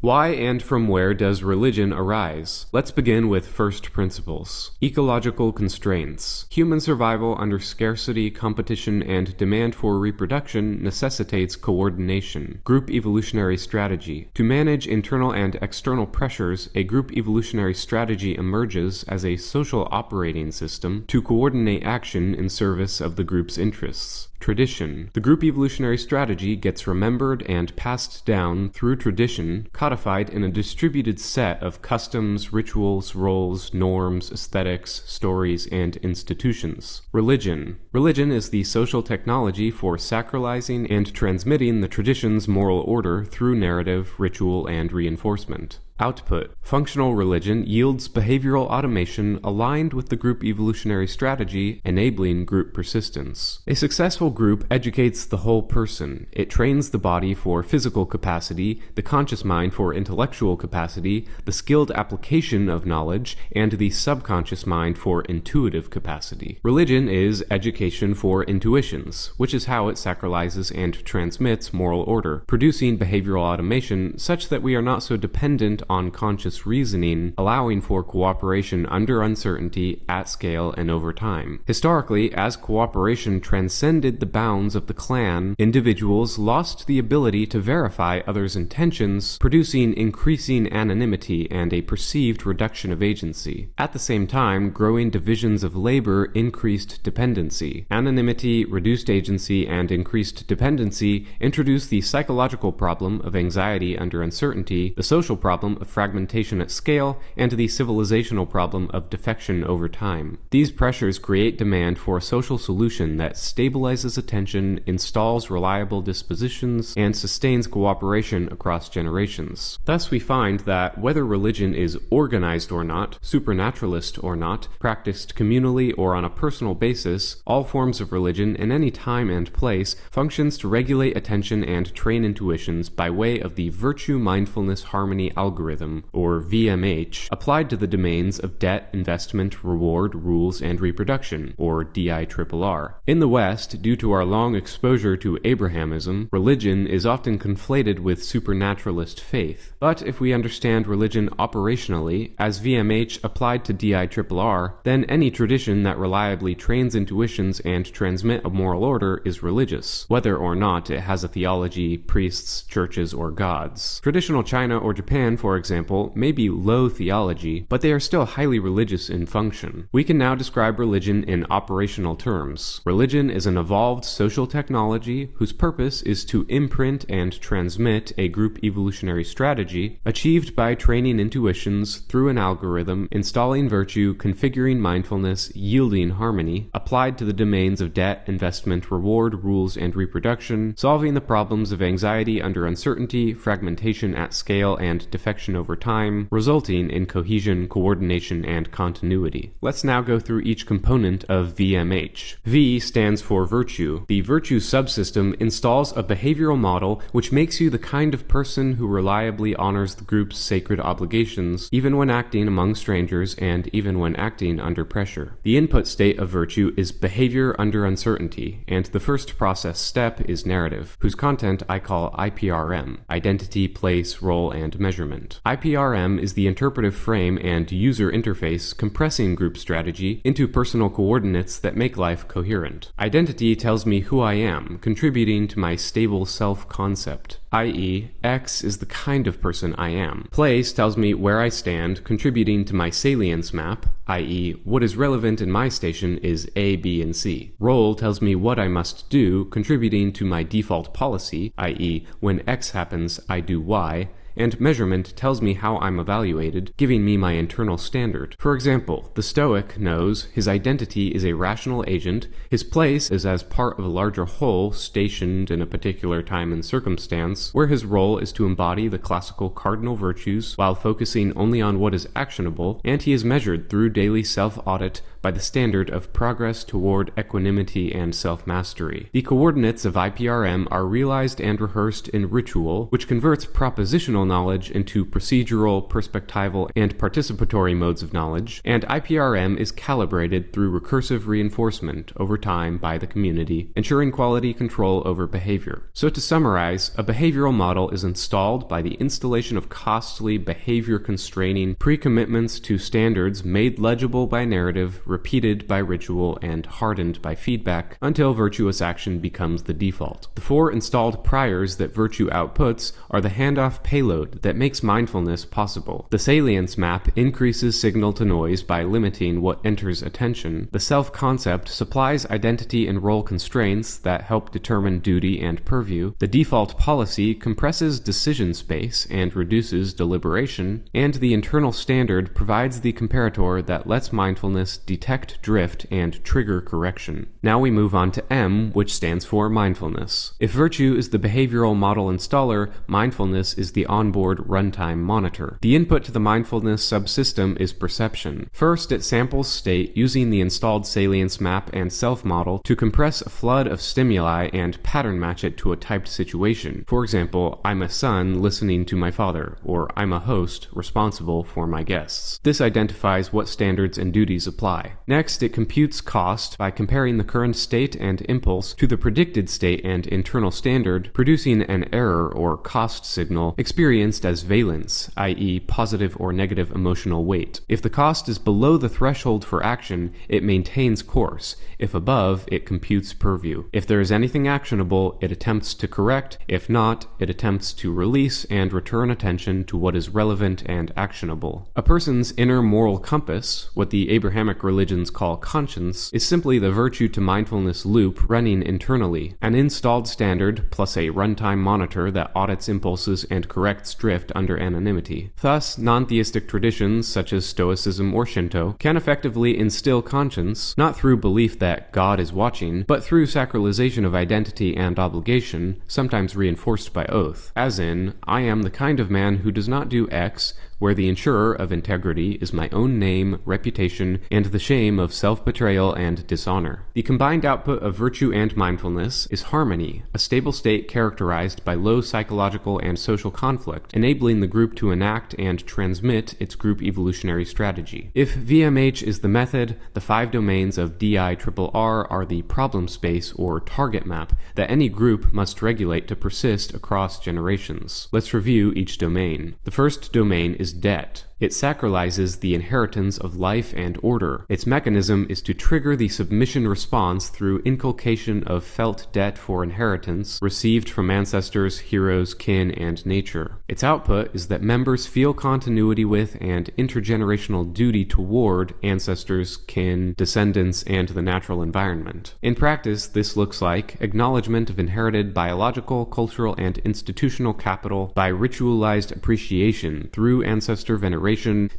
Why and from where does religion arise? Let's begin with first principles. Ecological constraints. Human survival under scarcity, competition, and demand for reproduction necessitates coordination. Group evolutionary strategy. To manage internal and external pressures, a group evolutionary strategy emerges as a social operating system to coordinate action in service of the group's interests. Tradition. The group evolutionary strategy gets remembered and passed down through tradition, codified in a distributed set of customs, rituals, roles, norms, aesthetics, stories, and institutions. Religion. Religion is the social technology for sacralizing and transmitting the tradition's moral order through narrative, ritual, and reinforcement. Output. Functional religion yields behavioral automation aligned with the group evolutionary strategy, enabling group persistence. A successful group educates the whole person. It trains the body for physical capacity, the conscious mind for intellectual capacity, the skilled application of knowledge, and the subconscious mind for intuitive capacity. Religion is education for intuitions, which is how it sacralizes and transmits moral order, producing behavioral automation such that we are not so dependent on conscious reasoning, allowing for cooperation under uncertainty, at scale, and over time. Historically, as cooperation transcended the bounds of the clan, individuals lost the ability to verify others' intentions, producing increasing anonymity and a perceived reduction of agency. At the same time, growing divisions of labor increased dependency. Anonymity, reduced agency, and increased dependency introduce the psychological problem of anxiety under uncertainty, the social problem of fragmentation at scale, and the civilizational problem of defection over time. These pressures create demand for a social solution that stabilizes attention, installs reliable dispositions, and sustains cooperation across generations. Thus, we find that whether religion is organized or not, supernaturalist or not, practiced communally or on a personal basis, all forms of religion in any time and place functions to regulate attention and train intuitions by way of the virtue mindfulness harmony algorithm, or VMH, applied to the domains of debt, investment, reward, rules, and reproduction, or DIRRR. In the West, due to our long exposure to Abrahamism, religion is often conflated with supernaturalist faith. But if we understand religion operationally, as VMH applied to DIRRR, then any tradition that reliably trains intuitions and transmit a moral order is religious, whether or not it has a theology, priests, churches, or gods. Traditional China or Japan, for example, may be low theology, but they are still highly religious in function. We can now describe religion in operational terms. Religion is an evolved social technology whose purpose is to imprint and transmit a group evolutionary strategy achieved by training intuitions through an algorithm, installing virtue, configuring mindfulness, yielding harmony, applied to the domains of debt, investment, reward, rules, and reproduction, solving the problems of anxiety under uncertainty, fragmentation at scale, and defection over time, resulting in cohesion, coordination, and continuity. Let's now go through each component of VMH. V stands for virtue. The virtue subsystem installs a behavioral model which makes you the kind of person who reliably honors the group's sacred obligations, even when acting among strangers and even when acting under pressure. The input state of virtue is behavior under uncertainty, and the first process step is narrative, whose content I call IPRM, identity, place, role, and measurement. IPRM is the interpretive frame and user interface compressing group strategy into personal coordinates that make life coherent. Identity tells me who I am, contributing to my stable self-concept, i.e., X is the kind of person I am. Place tells me where I stand, contributing to my salience map, i.e., what is relevant in my station is A, B, and C. Role tells me what I must do, contributing to my default policy, i.e., when X happens, I do Y. And measurement tells me how I'm evaluated, giving me my internal standard. For example, the Stoic knows his identity is a rational agent, his place is as part of a larger whole stationed in a particular time and circumstance, where his role is to embody the classical cardinal virtues while focusing only on what is actionable, and he is measured through daily self-audit by the standard of progress toward equanimity and self-mastery. The coordinates of IPRM are realized and rehearsed in ritual, which converts propositional knowledge into procedural, perspectival, and participatory modes of knowledge, and IPRM is calibrated through recursive reinforcement over time by the community, ensuring quality control over behavior. So to summarize, a behavioral model is installed by the installation of costly, behavior-constraining pre-commitments to standards made legible by narrative, repeated by ritual, and hardened by feedback until virtuous action becomes the default. The four installed priors that virtue outputs are the handoff payload that makes mindfulness possible. The salience map increases signal-to-noise by limiting what enters attention. The self-concept supplies identity and role constraints that help determine duty and purview. The default policy compresses decision space and reduces deliberation. And the internal standard provides the comparator that lets mindfulness detect drift and trigger correction. Now we move on to M, which stands for mindfulness. If virtue is the behavioral model installer, mindfulness is the onboard runtime monitor. The input to the mindfulness subsystem is perception. First, it samples state using the installed salience map and self-model to compress a flood of stimuli and pattern match it to a typed situation. For example, I'm a son listening to my father, or I'm a host responsible for my guests. This identifies what standards and duties apply. Next, it computes cost by comparing the current state and impulse to the predicted state and internal standard, producing an error or cost signal experienced as valence, i.e. positive or negative emotional weight. If the cost is below the threshold for action, it maintains course. If above, it computes purview. If there is anything actionable, it attempts to correct. If not, it attempts to release and return attention to what is relevant and actionable. A person's inner moral compass, what the Abrahamic religions call conscience, is simply the virtue to mindfulness loop running internally, an installed standard plus a runtime monitor that audits impulses and corrects drift under anonymity. Thus, non-theistic traditions such as Stoicism or Shinto can effectively instill conscience, not through belief that God is watching, but through sacralization of identity and obligation, sometimes reinforced by oath, as in, I am the kind of man who does not do X, where the insurer of integrity is my own name, reputation, and the shame of self-betrayal and dishonor. The combined output of virtue and mindfulness is harmony, a stable state characterized by low psychological and social conflict, enabling the group to enact and transmit its group evolutionary strategy. If VMH is the method, the 5 domains of DIRR are the problem space or target map that any group must regulate to persist across generations. Let's review each domain. The first domain is debt. It sacralizes the inheritance of life and order. Its mechanism is to trigger the submission response through inculcation of felt debt for inheritance received from ancestors, heroes, kin, and nature. Its output is that members feel continuity with and intergenerational duty toward ancestors, kin, descendants, and the natural environment. In practice, this looks like acknowledgement of inherited biological, cultural, and institutional capital by ritualized appreciation through ancestor veneration,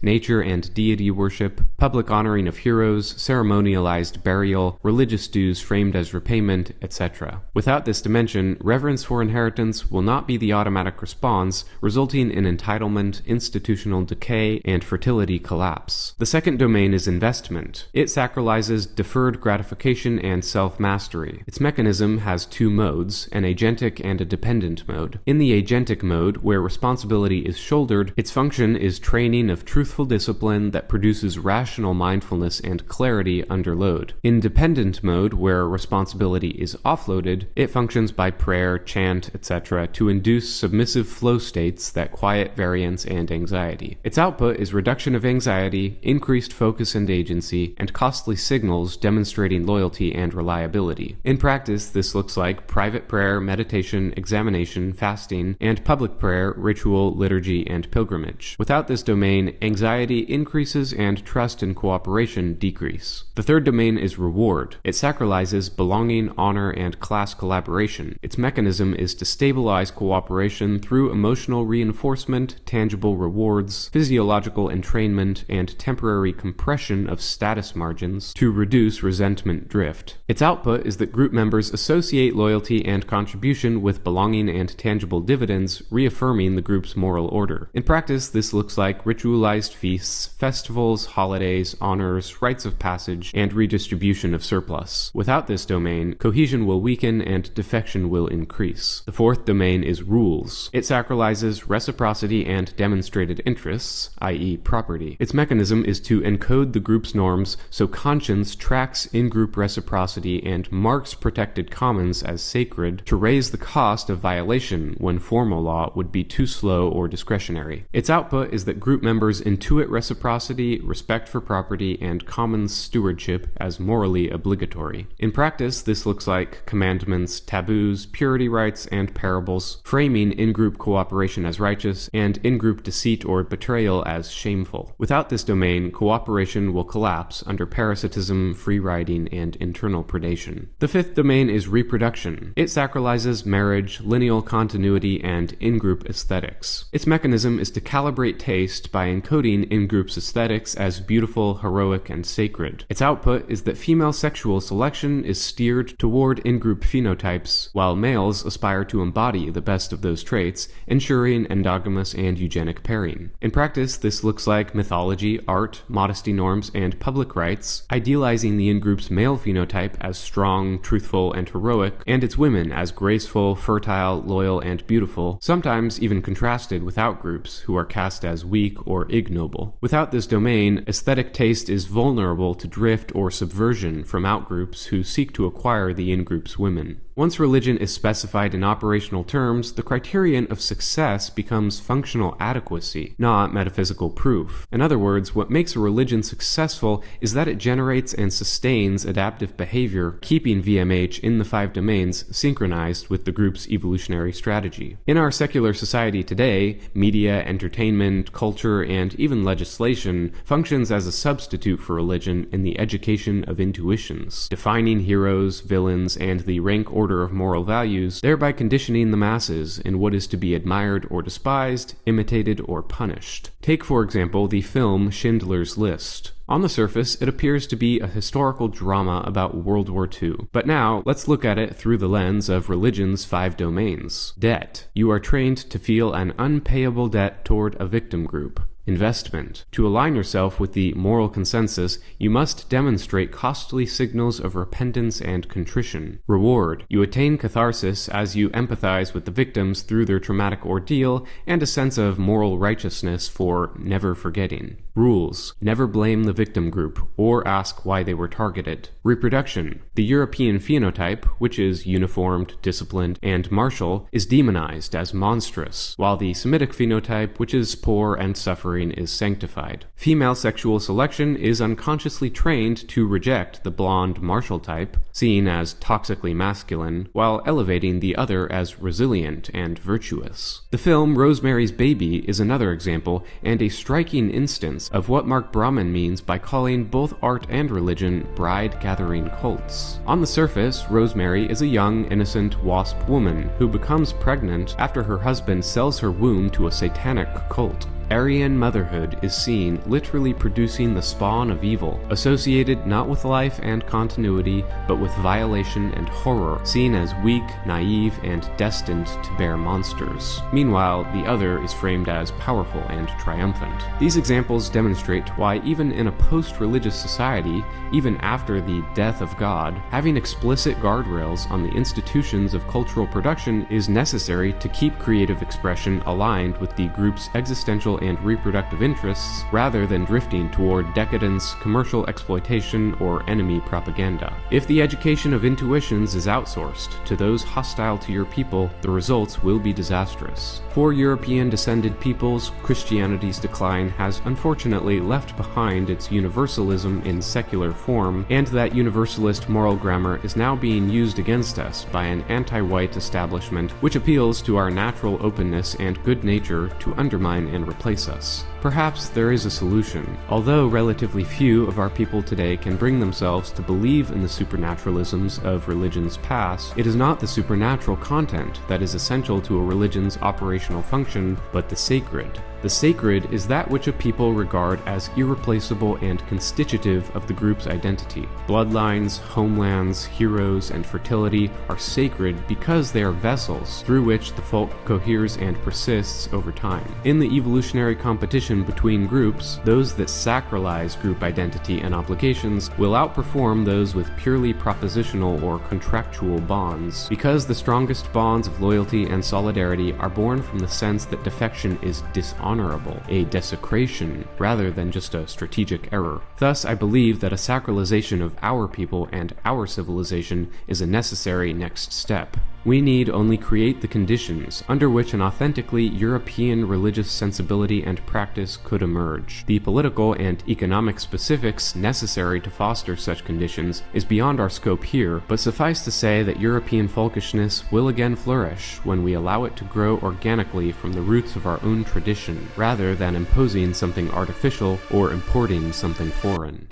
nature and deity worship, public honoring of heroes, ceremonialized burial, religious dues framed as repayment, etc. Without this dimension, reverence for inheritance will not be the automatic response, resulting in entitlement, institutional decay, and fertility collapse. The second domain is investment. It sacralizes deferred gratification and self-mastery. Its mechanism has 2 modes, an agentic and a dependent mode. In the agentic mode, where responsibility is shouldered, its function is training of truthful discipline that produces rational mindfulness and clarity under load. In dependent mode, where responsibility is offloaded, it functions by prayer, chant, etc. to induce submissive flow states that quiet variance and anxiety. Its output is reduction of anxiety, increased focus and agency, and costly signals demonstrating loyalty and reliability. In practice, this looks like private prayer, meditation, examination, fasting, and public prayer, ritual, liturgy, and pilgrimage. Without this domain, anxiety increases and trust and cooperation decrease. The third domain is reward. It sacralizes belonging, honor, and class collaboration. Its mechanism is to stabilize cooperation through emotional reinforcement, tangible rewards, physiological entrainment, and temporary compression of status margins to reduce resentment drift. Its output is that group members associate loyalty and contribution with belonging and tangible dividends, reaffirming the group's moral order. In practice, this looks like ritualized feasts, festivals, holidays, honors, rites of passage, and redistribution of surplus. Without this domain, cohesion will weaken and defection will increase. The fourth domain is rules. It sacralizes reciprocity and demonstrated interests, i.e. property. Its mechanism is to encode the group's norms so conscience tracks in-group reciprocity and marks protected commons as sacred to raise the cost of violation when formal law would be too slow or discretionary. Its output is that group members intuit reciprocity, respect for property, and commons stewardship as morally obligatory. In practice, this looks like commandments, taboos, purity rites, and parables, framing in-group cooperation as righteous and in-group deceit or betrayal as shameful. Without this domain, cooperation will collapse under parasitism, free riding, and internal predation. The fifth domain is reproduction. It sacralizes marriage, lineal continuity, and in-group aesthetics. Its mechanism is to calibrate taste by encoding in-group's aesthetics as beautiful, heroic, and sacred. Its output is that female sexual selection is steered toward in-group phenotypes, while males aspire to embody the best of those traits, ensuring endogamous and eugenic pairing. In practice, this looks like mythology, art, modesty norms, and public rites, idealizing the in-group's male phenotype as strong, truthful, and heroic, and its women as graceful, fertile, loyal, and beautiful, sometimes even contrasted with outgroups who are cast as weak or ignoble. Without this domain, aesthetic taste is vulnerable to drift or subversion from outgroups who seek to acquire the in-group's women. Once religion is specified in operational terms, the criterion of success becomes functional adequacy, not metaphysical proof. In other words, what makes a religion successful is that it generates and sustains adaptive behavior, keeping VMH in the five domains synchronized with the group's evolutionary strategy. In our secular society today, media, entertainment, culture, and even legislation functions as a substitute for religion in the education of intuitions, defining heroes, villains, and the rank order of moral values, thereby conditioning the masses in what is to be admired or despised, imitated or punished. Take, for example, the film Schindler's List. On the surface, it appears to be a historical drama about World War II. But now, let's look at it through the lens of religion's five domains. Debt. You are trained to feel an unpayable debt toward a victim group. Investment. To align yourself with the moral consensus, you must demonstrate costly signals of repentance and contrition. Reward. You attain catharsis as you empathize with the victims through their traumatic ordeal and a sense of moral righteousness for never forgetting. Rules. Never blame the victim group or ask why they were targeted. Reproduction. The European phenotype, which is uniformed, disciplined, and martial, is demonized as monstrous, while the Semitic phenotype, which is poor and suffering, is sanctified. Female sexual selection is unconsciously trained to reject the blonde martial type, seen as toxically masculine, while elevating the other as resilient and virtuous. The film Rosemary's Baby is another example, and a striking instance of what Mark Brahman means by calling both art and religion bride-gathering cults. On the surface, Rosemary is a young, innocent wasp woman who becomes pregnant after her husband sells her womb to a satanic cult. Aryan motherhood is seen literally producing the spawn of evil, associated not with life and continuity, but with violation and horror, seen as weak, naive, and destined to bear monsters. Meanwhile, the other is framed as powerful and triumphant. These examples demonstrate why even in a post-religious society, even after the death of God, having explicit guardrails on the institutions of cultural production is necessary to keep creative expression aligned with the group's existential and reproductive interests, rather than drifting toward decadence, commercial exploitation, or enemy propaganda. If the education of intuitions is outsourced to those hostile to your people, the results will be disastrous. For European-descended peoples, Christianity's decline has unfortunately left behind its universalism in secular form, and that universalist moral grammar is now being used against us by an anti-white establishment which appeals to our natural openness and good nature to undermine and replace us. Perhaps there is a solution. Although relatively few of our people today can bring themselves to believe in the supernaturalisms of religions past, it is not the supernatural content that is essential to a religion's operational function, but the sacred. The sacred is that which a people regard as irreplaceable and constitutive of the group's identity. Bloodlines, homelands, heroes, and fertility are sacred because they are vessels through which the folk coheres and persists over time. In the evolutionary competition between groups, those that sacralize group identity and obligations will outperform those with purely propositional or contractual bonds, because the strongest bonds of loyalty and solidarity are born from the sense that defection is dishonorable, a desecration, rather than just a strategic error. Thus, I believe that a sacralization of our people and our civilization is a necessary next step. We need only create the conditions under which an authentically European religious sensibility and practice could emerge. The political and economic specifics necessary to foster such conditions is beyond our scope here, but suffice to say that European folkishness will again flourish when we allow it to grow organically from the roots of our own tradition, rather than imposing something artificial or importing something foreign.